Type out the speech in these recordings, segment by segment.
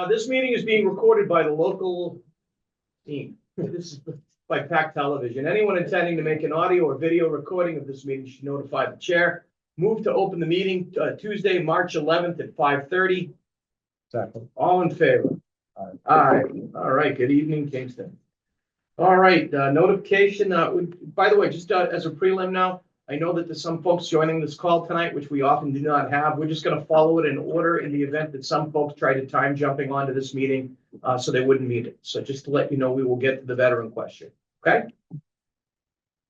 This meeting is being recorded by the local team. This is by PAC Television. Anyone intending to make an audio or video recording of this meeting should notify the chair. Move to open the meeting Tuesday, March 11th at 5:30. Second. All in favor? Aye. Aye. All right. Good evening, Kingston. All right. Notification. By the way, just as a prelim now, I know that there's some folks joining this call tonight, which we often do not have. We're just going to follow it in order in the event that some folks try to time jumping onto this meeting, so they wouldn't meet it. So just to let you know, we will get to the veteran question. Okay?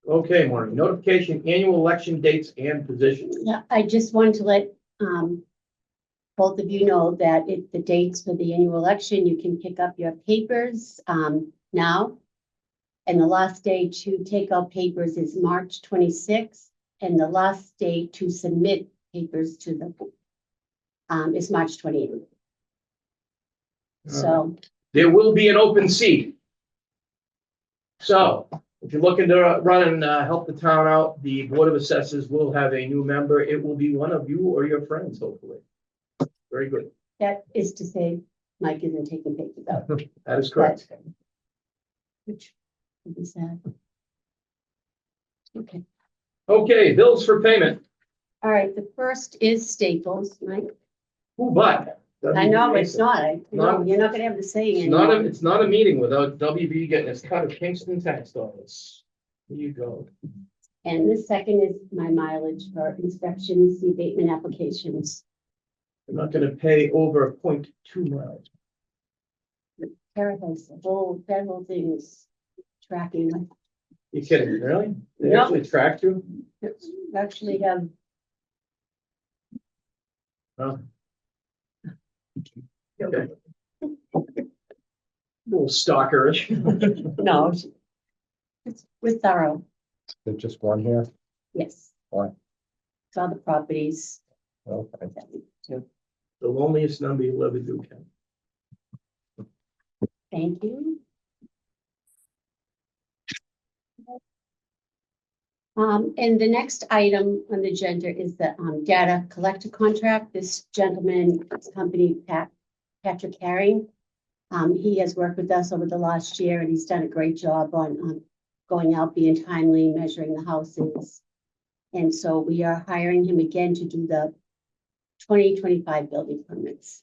Okay, Maureen. Notification, annual election dates and positions. Yeah, I just wanted to let both of you know that the dates for the annual election, you can pick up your papers now. And the last day to take out papers is March 26th, and the last day to submit papers to the is March 28th. So There will be an open seat. So if you're looking to run and help the town out, the Board of Assessors will have a new member. It will be one of you or your friends, hopefully. Very good. that is to say, Mike isn't taking papers out. That is correct. Which would be sad. Okay, Okay, bills for payment. all right, the first is Staples, Mike. Who but? I know, it's not, Not- you're not gonna have the saying It's not anymore. it's not a meeting without WB getting its cut of Kingston tax dollars. Here you go. And the second is my mileage for inspections, abatement applications. I'm not gonna pay over 0.2 miles. Paradise, that whole thing is tracking. You kidding me, really? They No. actually tracked you? Actually have, Oh. Okay. Little stalkerish. no. We're thorough, There's just one here. yes. Why? It's all the properties. Okay. that we do. The loneliest number you'll ever do, Ken. Thank you. And the next item on the agenda is the data collector contract. This gentleman, his company, Patrick Herring. He has worked with us over the last year and he's done a great job on going out, being timely, measuring the houses. And so we are hiring him again to do the 2025 building permits.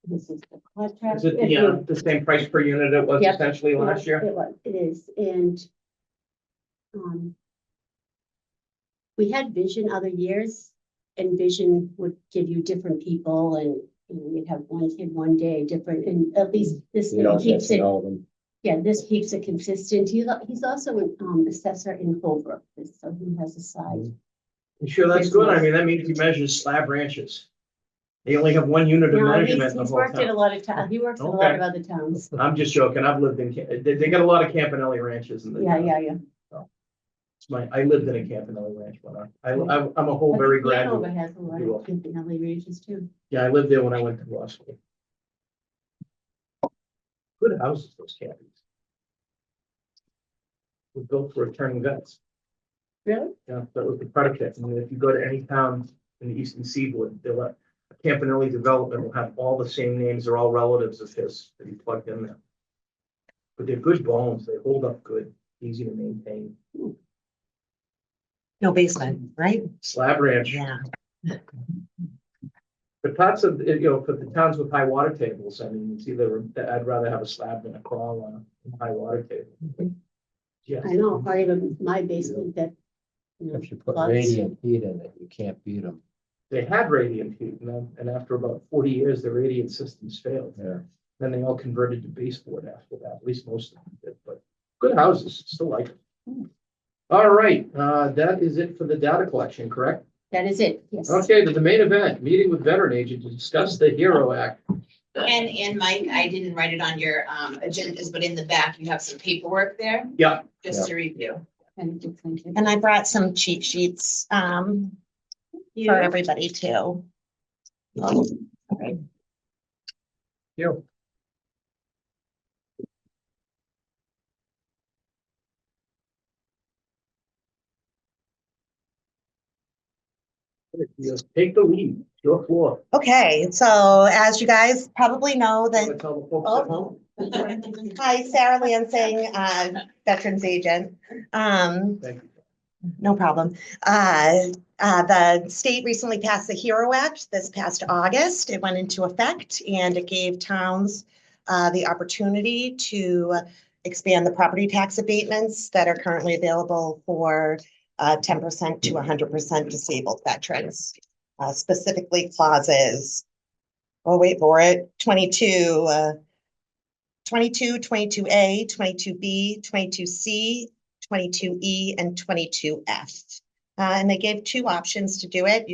This is the contract. Is it the same price per unit it was Yep. essentially last year? It is, and we had Vision other years, and Vision would give you different people, and you'd have one kid one day, different, and at least this You don't get keeps to it, know them. yeah, this keeps it consistent. He's also an assessor in Holbrook, so he has a side. You sure that's good? I mean, that means he measures slab ranches. They only have one unit of No, measurement in the he's whole worked at a town. lot of towns, he works at a lot Okay. of other towns. I'm just joking. I've lived in, they got a lot of Campanelli ranches in the. Yeah. I lived in a Campanelli ranch when I'm a Holbury Hanover graduate. has a lot You will. of Campanelli ranges too. Yeah, I lived there when I went to law school. Good houses, those cabins. Were built for returning vets. Really? Yeah, that was the predicate. I mean, if you go to any town in the eastern seaboard, they'll a Campanelli development will have all the same names. They're all relatives of his that he plugged in there. But they're good bones. They hold up good, easy to maintain. No basement, right? Slab ranch. Yeah. But parts of, for the towns with high water tables, I mean, it's either, I'd rather have a slab than a crawl on a high water table. Yes. I know, or even my basement that. If you put lots. radiant heat in it, you can't beat them. They had radiant heat, and after about 40 years, the radiant systems failed. Yeah. Then they all converted to baseboard after that, at least most of them did, but good houses, still like them. All right, that is it for the data collection, correct? That is it, yes. Okay, the main event, meeting with veteran agent to discuss the HERO Act. And Mike, I didn't write it on your agendas, but in the back, you have some paperwork there, Yeah, just to review. Thank you. And I brought some cheat sheets for everybody too. you. Take the lead, your floor. Okay, so as you guys probably know Want to that, tell the folks at home? hi, Sarah Lansing, Veterans Agent. Thank you. No problem. The state recently passed the HERO Act this past August. It went into effect and it gave towns the opportunity to expand the property tax abatements that are currently available for 10% to 100% disabled veterans. Specifically clauses, oh, wait for it, 22, 22A, 22B, 22C, 22E, and 22F. And they gave two options to do it.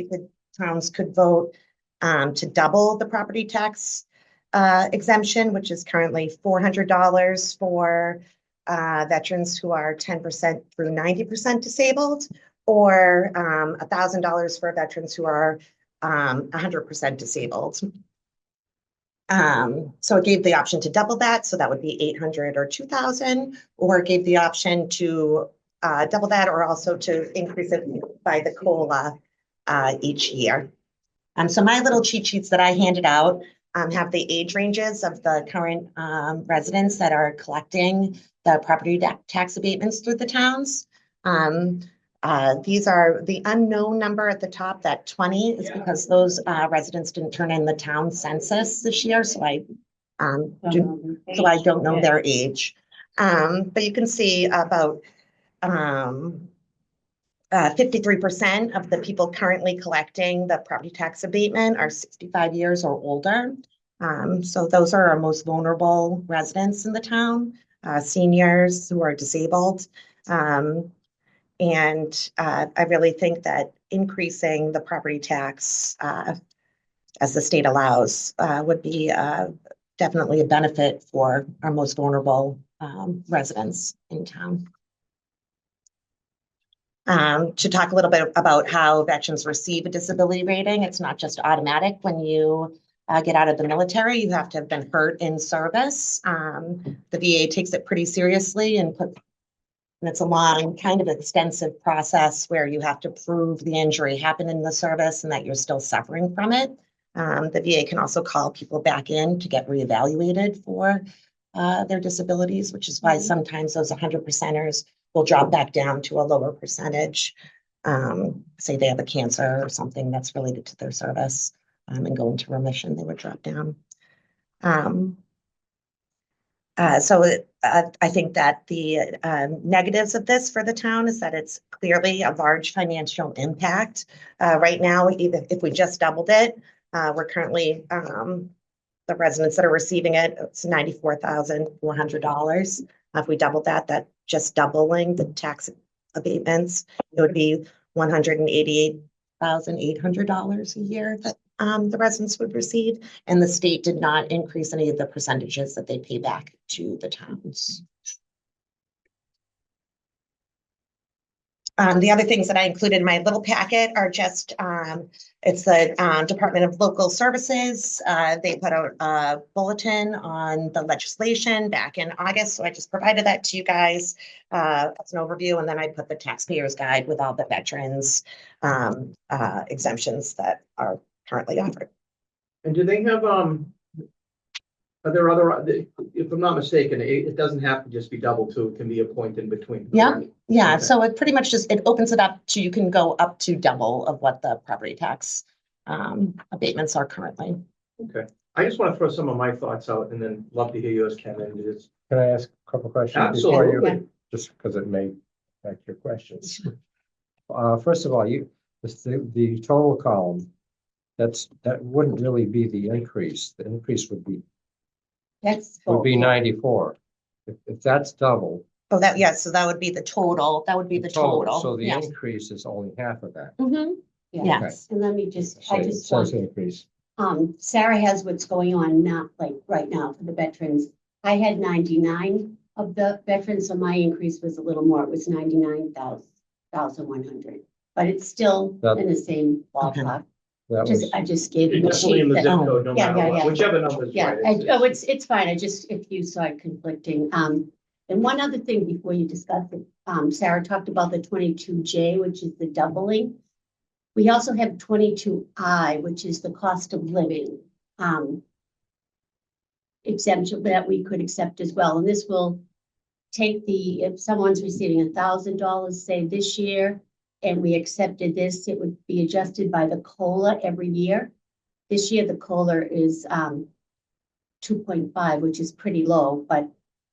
Towns could vote to double the property tax exemption, which is currently $400 for veterans who are 10% through 90% disabled, or $1,000 for veterans who are 100% disabled. So it gave the option to double that, so that would be 800 or 2,000, or it gave the option to double that, or also to increase it by the COLA each year. So my little cheat sheets that I handed out have the age ranges of the current residents that are collecting the property tax abatements through the towns. These are the unknown number at the top, that 20 is because those residents didn't turn in the town census this year, so I don't know their age. But you can see about 53% of the people currently collecting the property tax abatement are 65 years or older. So those are our most vulnerable residents in the town, seniors who are disabled. And I really think that increasing the property tax as the state allows would be definitely a benefit for our most vulnerable residents in town. To talk a little bit about how veterans receive a disability rating, it's not just automatic when you get out of the military. You have to have been hurt in service. The VA takes it pretty seriously and it's a long, kind of extensive process where you have to prove the injury happened in the service and that you're still suffering from it. The VA can also call people back in to get reevaluated for their disabilities, which is why sometimes those 100%ers will drop back down to a lower percentage. Say they have a cancer or something that's related to their service and go into remission, they would drop down. I think that the negatives of this for the town is that it's clearly a large financial impact. Right now, even if we just doubled it, we're currently, the residents that are receiving it, it's $94,400. If we doubled that, that just doubling the tax abatements, it would be $188,800 a year that the residents would receive, and the state did not increase any of the percentages that they pay back to the towns. The other things that I included in my little packet are just, it's the Department of Local Services. They put out a bulletin on the legislation back in August, so I just provided that to you guys as an overview, and then I put the taxpayer's guide with all the veterans exemptions that are currently offered. And do they have, are there other, if I'm not mistaken, it doesn't have to just be double two, it can be a point in between. Yeah. Yeah, Okay. so it pretty much just, it opens it up to, you can go up to double of what the property tax abatements are currently. Okay, I just want to throw some of my thoughts out and then love to hear yours, Kevin. Just Can I ask a couple questions? Before you? absolutely. Just because it may affect your questions. First of all, the total column, that wouldn't really be the increase. The increase would be That's. 94. If that's double. Oh, that, yeah, so that would be the total, that would be the total. So the yes. increase is only half of that. Yes, and let me just, So I it just says want, increase. Sarah has what's going on now, like right now for the veterans. I had 99 of the veterans, so my increase was a little more. It was 99,100, but it's still in the same ballpark. That was, I just gave you You're a definitely in sheet the zip that, code, no yeah, matter yeah, what, yeah. whichever number is yeah, right. it's fine. I just, if you saw it conflicting. And one other thing before you discuss it, Sarah talked about the 22J, which is the doubling. We also have 22I, which is the cost of living exemption that we could accept as well. And this will take if someone's receiving $1,000, say this year, and we accepted this, it would be adjusted by the COLA every year. This year, the COLA is 2.5, which is pretty low, but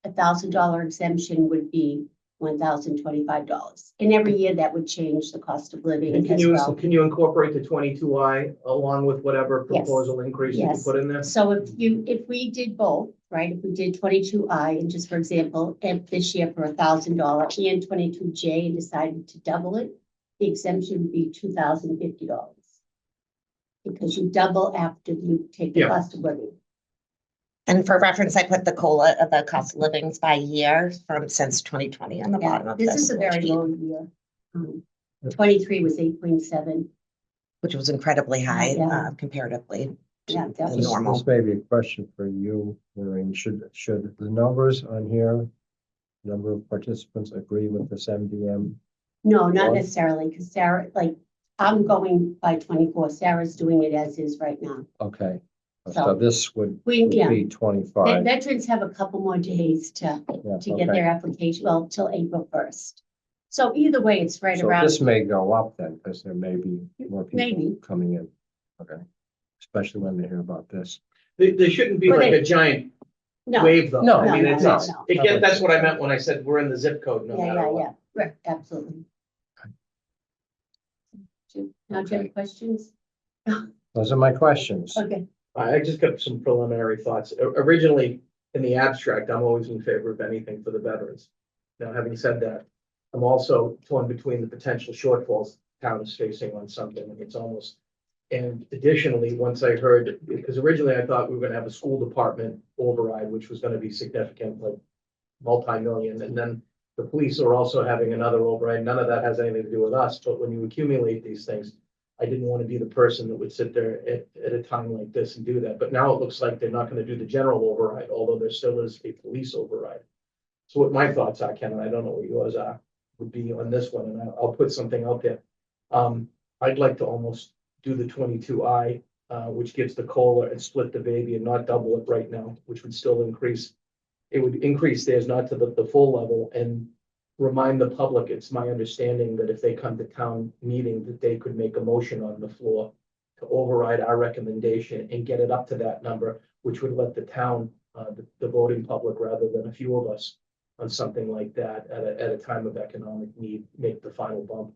$1,000 exemption would be $1,025. And every year that would change the cost of living And as well. can you incorporate the 22I along with whatever Yes. proposal increase you can Yes. put in there? So if we did both, right, if we did 22I and just for example, if this year for $1,000 and 22J and decided to double it, the exemption would be $2,050. Because you double after you take the Yeah. cost of living. And for reference, I put the COLA of the cost of livings by year since 2020 on the bottom Yeah, of this is a very sheet, low year. 23 was 8.7. which was incredibly high Yeah. comparatively. Yeah, The definitely. normal. This may be a question for you, Maureen. Should the numbers on here, number of participants agree with this MDM? No, not Well- necessarily, because Sarah, like, I'm going by 24. Sarah's doing it as is right now. Okay, so So this would yeah. be 25. Veterans have a couple more days to Yeah, get okay. their application, well, till April 1st. So either way, it's right So around. this may go up then, because there may be more people Maybe. coming in. Okay, especially when they hear about this. There shouldn't be Well, like they- a giant No, wave though. No, I mean, no, it's, no, it's, no. that's what I meant when I said we're in the zip code no matter yeah, what. right, absolutely. Now, do you Okay. have questions? Those are my questions. Okay, I just got some preliminary thoughts. Originally, in the abstract, I'm always in favor of anything for the veterans. Now, having said that, I'm also torn between the potential shortfalls town is facing on something, and it's almost. And additionally, once I heard, because originally I thought we were gonna have a school department override, which was gonna be significant, like multi-million, and then the police are also having another override. None of that has anything to do with us, but when you accumulate these things, I didn't want to be the person that would sit there at a time like this and do that. But now it looks like they're not going to do the general override, although there still is a police override. So what my thoughts are, Ken, and I don't know what yours are, would be on this one, and I'll put something out there. I'd like to almost do the 22I, which gives the COLA and split the baby and not double it right now, which would still increase. It would increase theirs not to the full level and remind the public, it's my understanding that if they come to town meeting, that they could make a motion on the floor to override our recommendation and get it up to that number, which would let the town, the voting public, rather than a few of us on something like that at a time of economic need, make the final bump.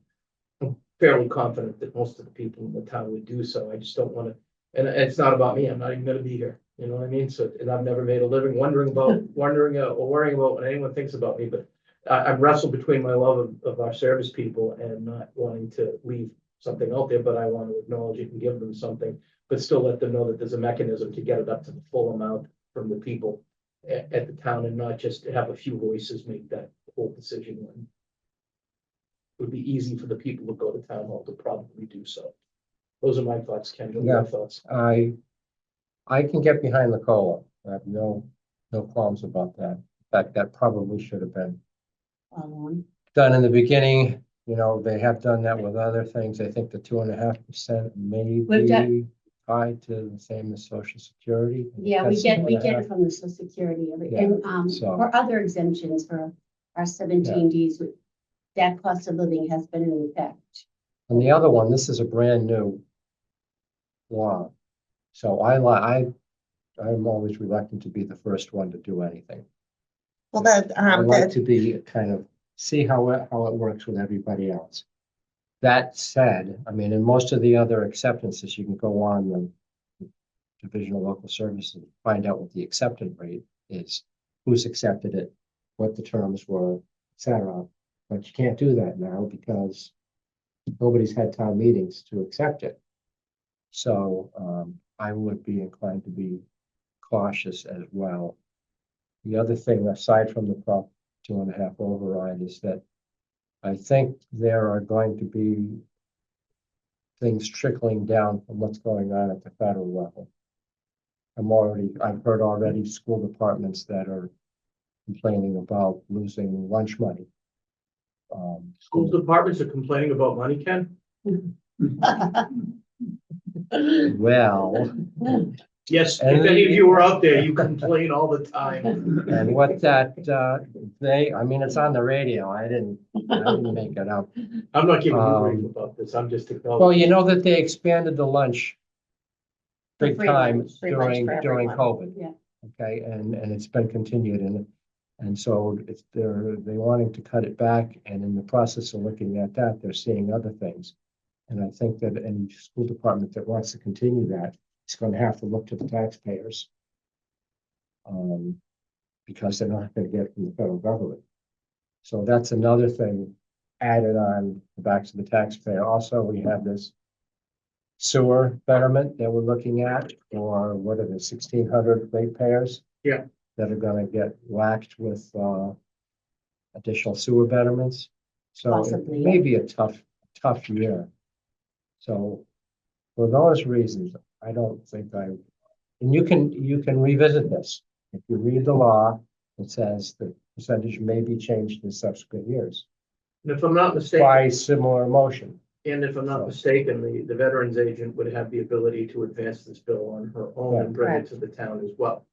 I'm fairly confident that most of the people in the town would do so. I just don't want to, and it's not about me. I'm not even going to be here. You know what I mean? So, and I've never made a living wondering or worrying about what anyone thinks about me, but I've wrestled between my love of our service people and not wanting to leave something out there, but I want to acknowledge it and give them something, but still let them know that there's a mechanism to get it up to the full amount from the people at the town and not just have a few voices make that whole decision. When it would be easy for the people to go to town hall to probably do so. Those are my thoughts, Ken. What are your thoughts? I can get behind the COLA. I have no qualms about that. In fact, that probably should have been done in the beginning. You know, they have done that with other things. I think the 2.5% may We've got- be tied to the same as Social Security. yeah, we That's get 2.5. it from the Social Security, Yeah, and so- for other exemptions for our 17 Ds, that cost of living has been in effect. And the other one, this is a brand new law. So I'm always reluctant to be the first one to do anything. Well, I like to be kind of, see how it works with everybody else. That said, I mean, in most of the other acceptances, you can go on the Division of Local Services and find out what the acceptance rate is, who's accepted it, what the terms were, et cetera. But you can't do that now because nobody's had town meetings to accept it. So I would be inclined to be cautious as well. The other thing, aside from the Prop 2.5 override, is that I think there are going to be things trickling down from what's going on at the federal level. I've heard already school departments that are complaining about losing lunch money. School departments are complaining about money, Ken? Well, Yes, And if any of you were out there, you complain all the time. and what that, I mean, it's on the radio. I didn't make it up. I'm not giving you grief Um, about this, I'm just Well, acknowledging. you know that they expanded the lunch The big free time lunch. Free lunch for during everyone. COVID. Yeah. Okay, and it's been continued and so they're wanting to cut it back, and in the process of looking at that, they're seeing other things. And I think that any school department that wants to continue that is going to have to look to the taxpayers. Because they're not going to get it from the federal government. So that's another thing added on back to the taxpayer. Also, we have this sewer betterment that we're looking at for what are the 1,600 ratepayers? Yeah. That are gonna get whacked with additional sewer betterments. So it Possibly, may be a tough year. So for those reasons, I don't think and you can revisit this. If you read the law, it says the percentage may be changed in subsequent years And if I'm not by mistaken, similar motion. and if I'm not mistaken, the veterans agent would have the ability to advance this bill on her own and bring it to the town as well.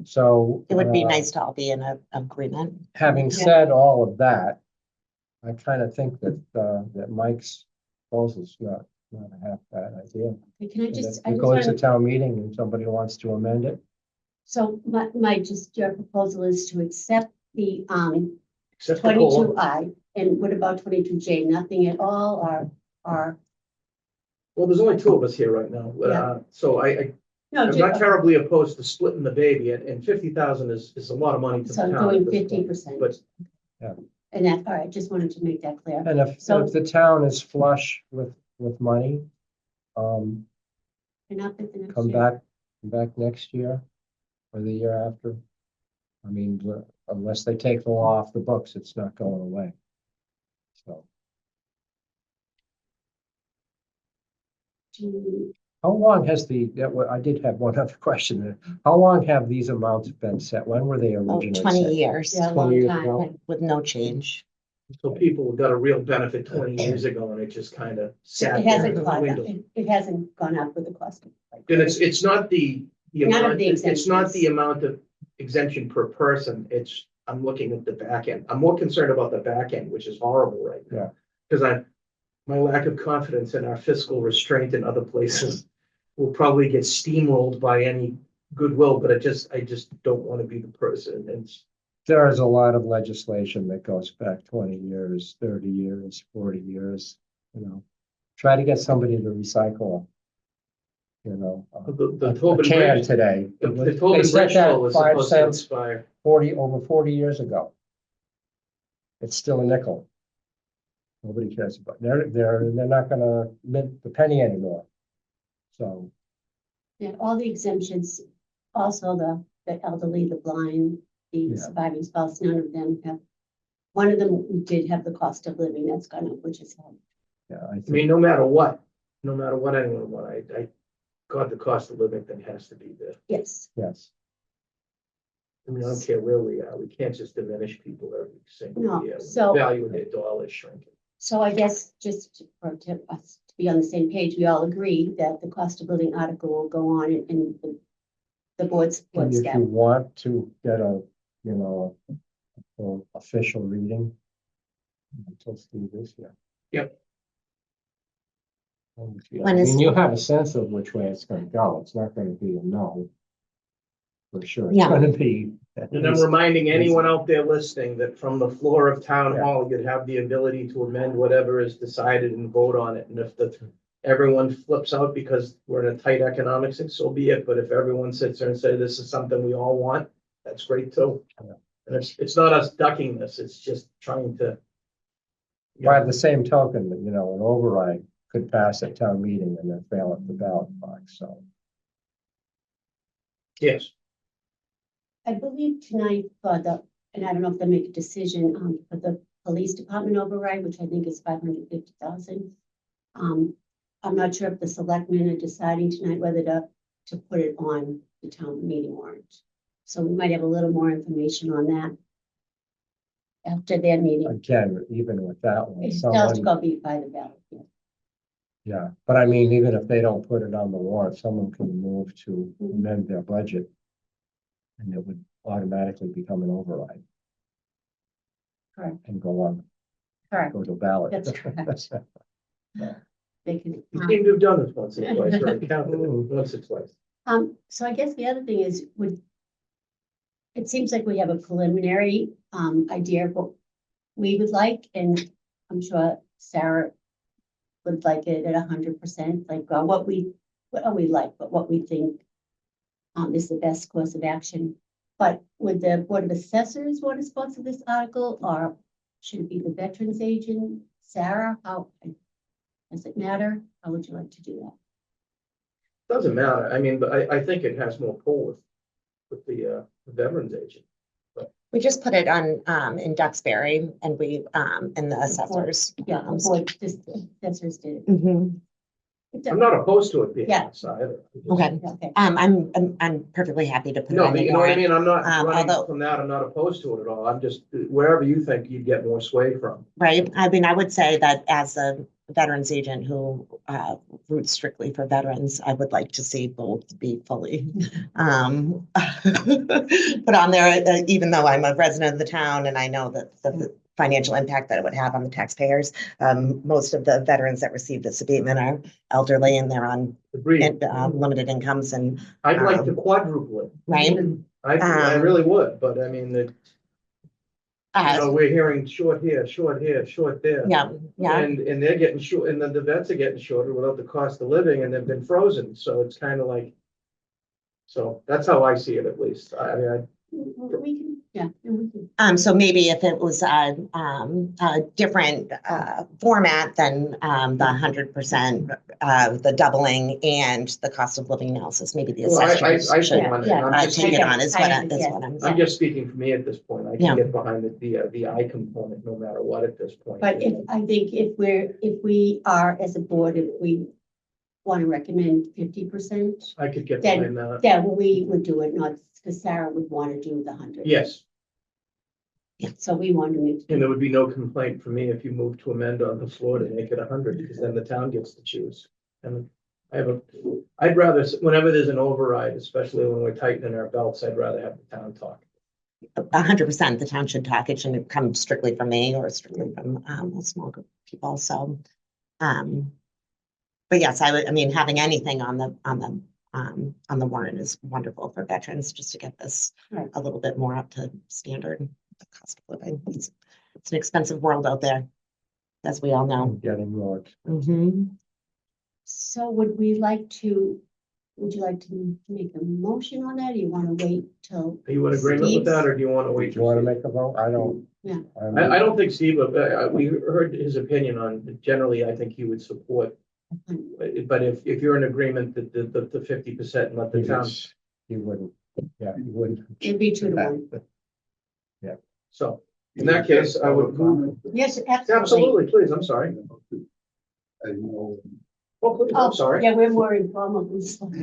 So. It would be nice to all be in a agreement. Having Yeah. said all of that, I kind of think that Mike's proposal's not a half bad idea. Can I And just, if I it just goes to want to, town meeting and somebody wants to amend it, so your proposal is to accept the, Except the COLA. 22I, and what about 22J? Nothing at all, or, Well, there's only two of us here right now, Yeah. so no, I'm not terribly opposed to splitting the baby, and 50,000 is a lot of money to the so town. doing at this point. 50%. But Yeah. And that, all right, just wanted to make that clear. and if So- the town is flush with money, And up at the next come year. back next year or the year after. I mean, unless they take the law off the books, it's not going away. So how long has I did have one other question there. How long have these amounts been set? When were they Oh, originally 20 set? years Yeah, a 20 long years time. ago? with no change. So people got a real benefit 20 years ago, and it just kind of sat It there. hasn't and gone up, dwindled. it hasn't gone up with the cost. And it's not the None of amount, the it's not the exemptions. amount of exemption per person, I'm looking at the back end. I'm more concerned about the back end, which is horrible right Yeah. now. Because my lack of confidence in our fiscal restraint in other places will probably get steamrolled by any goodwill, but I just don't want to be the person. And There is a lot of legislation that goes back 20 years, 30 years, 40 years, Try to get somebody to recycle, the a Tobin can Bridge, today. the They Tobin set Bridge that toll is 5 supposed to cents expire. over 40 years ago. It's still a nickel. Nobody cares about it. They're not gonna mint the penny anymore. So, Yeah, all the exemptions, also the elderly, the blind, the Yeah. surviving spouse, none of them have. One of them did have the cost of living that's gone up, which is, yeah, I I mean, think, no matter what anyone want, I got the cost of living thing has to be there. yes. yes. I mean, I don't care where we are. We can't just diminish people every single No, year. so- The value of their dollar is shrinking. So I guess just for us to be on the same page, we all agree that the cost of living article will go on in the board's And if staff. you want to get a official reading, until Steve is here. Yep. I When is mean, you Steve? have a sense of which way it's gonna go. It's not gonna be a no. For sure. It's Yeah. gonna be. at And I'm least- reminding anyone out there listening that from the floor of town Yeah. hall, you'd have the ability to amend whatever is decided and vote on it. And if everyone flips out because we're in a tight economics, so be it. But if everyone sits there and say, this is something we all want, that's great too. Yeah. And it's not us ducking this, it's just trying to. By the same token, an override could pass at town meeting and then fail at the ballot box, so. Yes, I believe tonight for and I don't know if they'll make a decision, for the police department override, which I think is 550,000. I'm not sure if the selectmen are deciding tonight whether to put it on the town meeting warrant. So we might have a little more information on that after their meeting. Again, even with that one, It still has to someone, go be by the ballot, yeah. Yeah, but I mean, even if they don't put it on the warrant, someone can move to amend their budget. And it would automatically become an override. Correct. And go on, Correct. go to ballot. That's correct. They can. You seem to have done this once or twice, or counted it once or twice. So I guess the other thing is, it seems like we have a preliminary, idea of what we would like, and I'm sure Sarah would like it at 100%, like, what we like, but what we think is the best course of action. But would the Board of Assessors want to sponsor this article, or should it be the Veterans Agent? Sarah, how, does it matter? How would you like to do that? Doesn't matter. I mean, but I think it has more pull with the veterans agent. We just put it on, in Duxbury and we, in the assessors. Yeah, the board, just the Assessors did it. Mhm. I'm not opposed to it being Yeah. outside either. Okay. Okay. I'm perfectly happy to put it No, on but the you know what I warrant. mean? I'm not running although- from that. I'm not opposed to it at all. I'm just, wherever you think you'd get more sway from. Right, I mean, I would say that as a veterans agent who roots strictly for veterans, I would like to see both be fully put on there, even though I'm a resident of the town and I know that the financial impact that it would have on the taxpayers. Most of the veterans that receive this abatement are elderly and they're on Agreed. limited incomes and, I'd like to quadruple it. right? I really would, but I mean, you Uh, know, we're hearing short here, short here, short there. yeah, yeah. And they're getting short, and then the vets are getting shorter without the cost of living, and they've been frozen, so it's kind of like. So that's how I see it, at least. I mean, We can, yeah, we can. So maybe if it was a different format than the 100%, the doubling and the cost of living analysis, maybe the Well, assessors I should think on it, Yeah, I'm yeah. just take it speaking, on is what I'm I'm just speaking for me at this point. I Yeah. can get behind the I component no matter what at this point. But I think if we are, as a board, if we want to recommend 50%, I could get then- behind that. then we would do it, not because Sarah would want to do the 100. Yes, So we want to make. and there would be no complaint for me if you move to amend on the floor to make it 100, because then the town gets to choose. And I'd rather, whenever there's an override, especially when we're tightening our belts, I'd rather have the town talk. 100%. The town should talk. It shouldn't come strictly from me or strictly from a small group of people. So, but yes, I mean, having anything on the warrant is wonderful for veterans, just to get this Right. a little bit more up to standard. The cost of living. It's an expensive world out there, as we all know. Getting more. Mhm. So would you like to make a motion on that? Or you want to wait till? Are you in agreement with that, or do you want to wait? Do you want to make a vote? I don't. Yeah. I don't think Steve, we heard his opinion on, generally, I think he would support. But if you're in agreement that the 50% and let the town, He wouldn't, yeah, he wouldn't. It'd be 2 to 1. so in that case, I would move. Yes, absolutely. Absolutely, please, I'm sorry. I know, Oh, please, I'm sorry. Yeah, we're more informal. than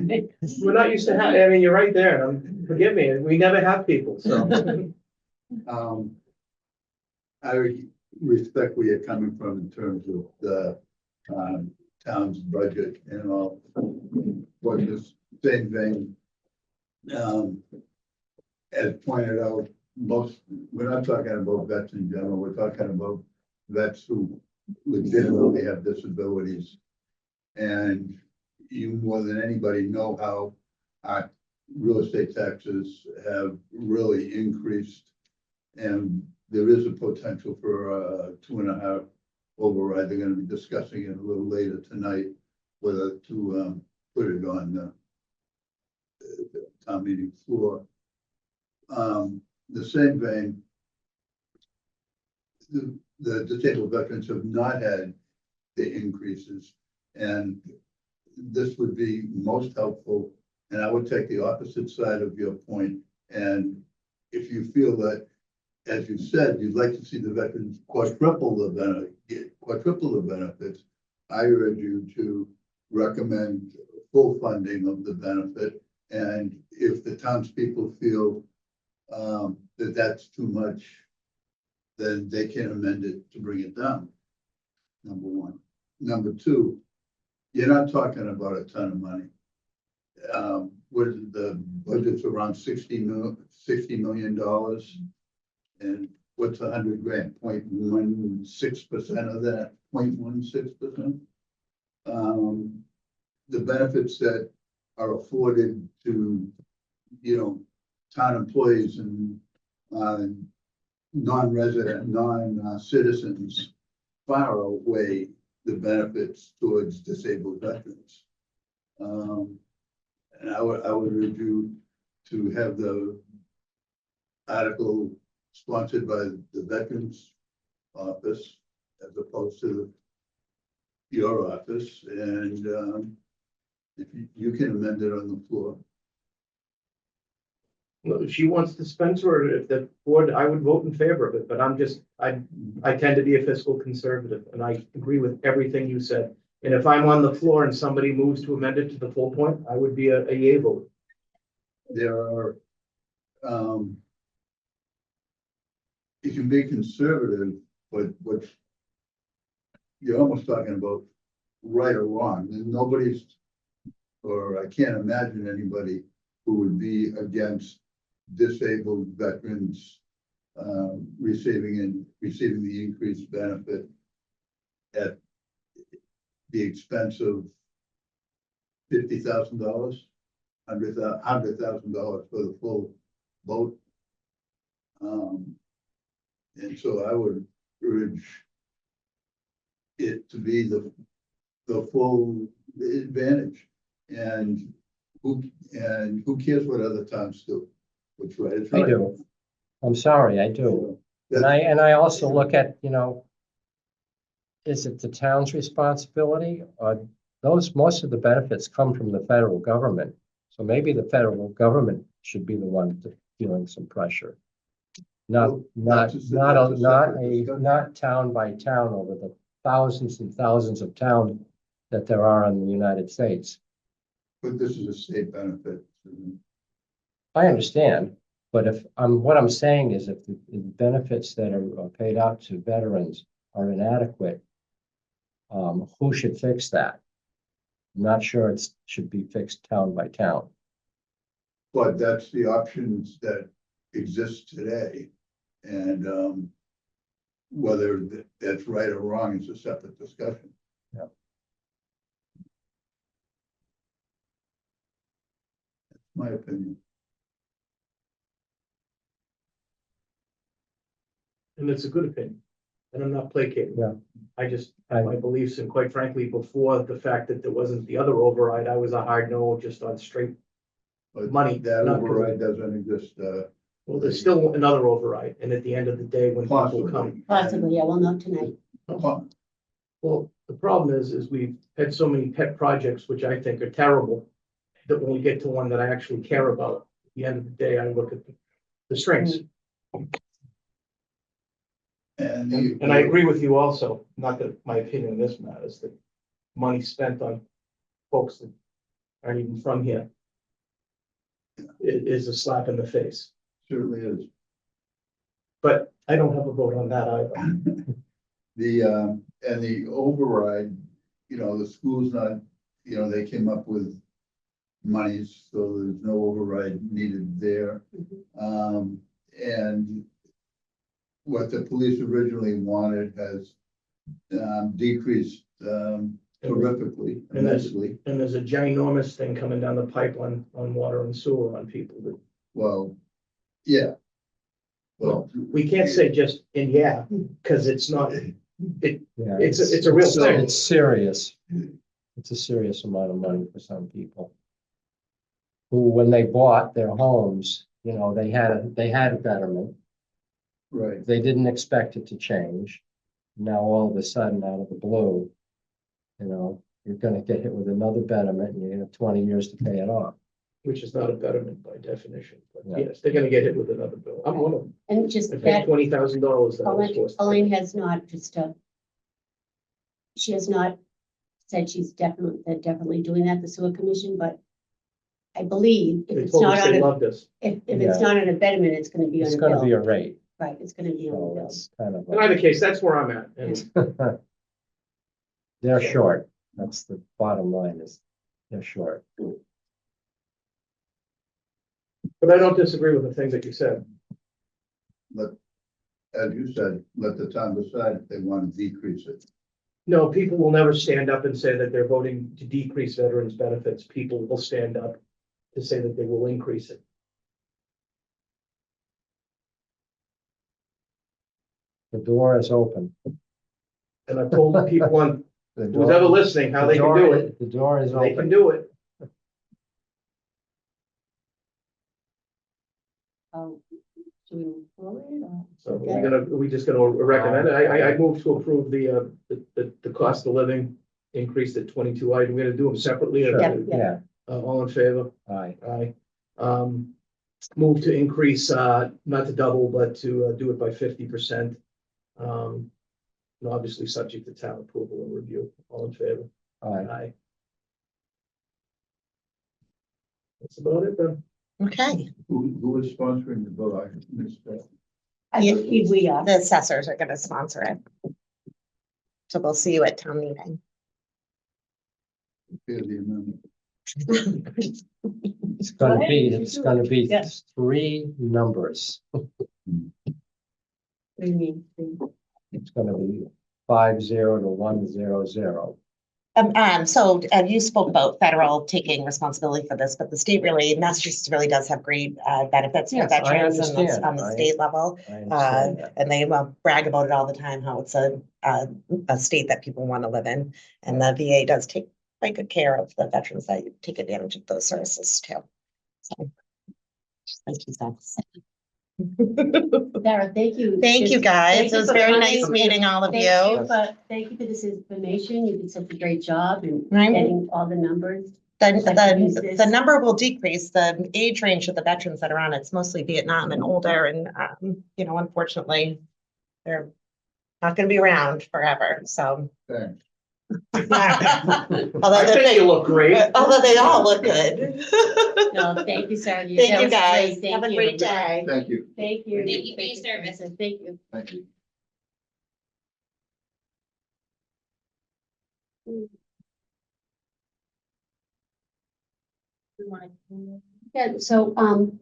this. We're not used to having, I mean, you're right there, forgive me, we never have people, so. I respect where you're coming from in terms of the town's budget and all. But this same thing, as pointed out, we're not talking about vets in general, we're talking about vets who legitimately have disabilities. And you more than anybody know how our real estate taxes have really increased. And there is a potential for a 2.5 override. They're gonna be discussing it a little later tonight, whether to put it on the town meeting floor. The same vein, the disabled veterans have not had the increases. And this would be most helpful, and I would take the opposite side of your point. And if you feel that, as you said, you'd like to see the veterans quadruple the benefits, I urge you to recommend full funding of the benefit. And if the townspeople feel that that's too much, then they can amend it to bring it down. Number one. Number two, you're not talking about a ton of money. With the budget's around $60 million. And what's 100 grand, 0.16% of that, 0.16%? The benefits that are afforded to, town employees and, non-resident, non-citizens far outweigh the benefits towards disabled veterans. And I would urge you to have the article sponsored by the Veterans Office as opposed to your office, and if you can amend it on the floor. Well, if she wants to sponsor it, if the board, I would vote in favor of it, but I tend to be a fiscal conservative, and I agree with everything you said. And if I'm on the floor and somebody moves to amend it to the full point, I would be a yay vote. There are, you can be conservative, but what you're almost talking about right or wrong, and nobody's, or I can't imagine anybody who would be against disabled veterans receiving the increased benefit at the expense of $50,000, $100,000 for the full vote. And so I would urge it to be the full advantage. And who cares what other towns do? Which way it's I right. do. I'm sorry, I do. And I also look at, is it the town's responsibility? Most of the benefits come from the federal government. So maybe the federal government should be the one feeling some pressure. Not town by town over the thousands and thousands of towns that there are in the United States. But this is a state benefit. I understand, but what I'm saying is if the benefits that are paid out to veterans are inadequate, who should fix that? I'm not sure it should be fixed town by town. But that's the options that exist today. And whether that's right or wrong is a separate discussion. Yeah. That's my opinion. And it's a good opinion, and I'm not placating. Yeah. I just have my beliefs, and quite frankly, before the fact that there wasn't the other override, I was a hard no, just on straight. But Money, that not 'cause of- override doesn't exist. Well, there's still another override, and at the end of the day, when people come. Possibly, yeah, well, not tonight. Well, the problem is we've had so many pet projects, which I think are terrible, that when we get to one that I actually care about, at the end of the day, I look at the strengths. And I agree with you also, not that my opinion on this matters, that money spent on folks that aren't even from here is a slap in the face. Certainly is. But I don't have a vote on that either. And the override, the school's not, they came up with monies, so there's no override needed there. And what the police originally wanted has decreased terrifically, immensely. And there's a ginormous thing coming down the pipeline on water and sewer on people that, Well, yeah. Well, we can't say just, and yeah, because it's not, Yeah, it's a real thing. It's serious. It's a serious amount of money for some people. Who, when they bought their homes, they had a betterment. right. They didn't expect it to change. Now, all of a sudden, out of the blue, you're gonna get hit with another betterment and you have 20 years to pay it off. Which is not a betterment by definition, but Yeah. yes, they're gonna get hit with another bill. I'm one of them. And just I paid that, $20,000 that I was forced to pay. Elaine has not she has not said she's definitely doing that, the sewer commission, but I believe if They it's told not us on they a, loved us. if it's not on a betterment, it's gonna be on It's a gonna be bill. a rate, Right, it's gonna be on a so bill. it's kind of, In either case, that's where I'm at. And they're short. That's the bottom line is they're short. But I don't disagree with the things that you said. But as you said, let the town decide if they want to decrease it. No, people will never stand up and say that they're voting to decrease veterans' benefits. People will stand up to say that they will increase it. The door is open. And I've told the people on, The who's ever listening, how they can do it. The door is They can open. do it. Oh, should we move forward or? So we're just gonna recommend it. I move to approve the cost of living increase at 22 items. We're gonna do them separately. Sure, Yep. yeah, All in favor? aye, Aye. Move to increase, not to double, but to do it by 50%. And obviously subject to town approval and review. All in favor? aye. Aye. That's about it then. Okay, Who is sponsoring the bill? I missed that. I believe we are. the assessors are gonna sponsor it. So we'll see you at town meeting. Here's the amendment. It's gonna ahead, be, you it's do it. gonna be Yes. 3 numbers. What do you mean? It's gonna be 50 to 100. So you spoke about federal taking responsibility for this, but the state really, Massachusetts really does have great benefits for Yes, I veterans and that's understand. on the state level. I understand that. And they brag about it all the time, how it's a state that people want to live in. And the VA does take quite good care of the veterans that take advantage of those services too. So, just like you said. Sarah, thank you. Thank you, Thank guys. you It was for very coming. nice meeting all of Thank you. thank you for this information. You did such a great job in Right. getting all the numbers. The number will decrease, the age range of the veterans that are on, it's mostly Vietnam and older and, unfortunately, they're not gonna be around forever, so. Thanks. Although I think you look great. although they all look good. No, thank you, Sarah. Thank That you, was guys. great. Have a Thank great you. day. Thank you. Thank you. Thank you for your service. Thank you. Thank you. Yeah, so,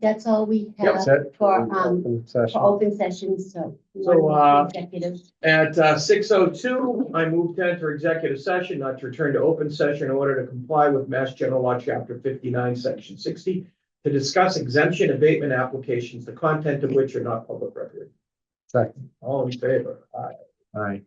that's all we Yep. have That's it. for, Open session. for open sessions, so. we So, want to move to executive. At 6:02, I move to enter executive session, not to return to open session in order to comply with Mass General Law, Chapter 59, Section 60, to discuss exemption abatement applications, the content of which are not public record. Second, All in favor? Aye. aye.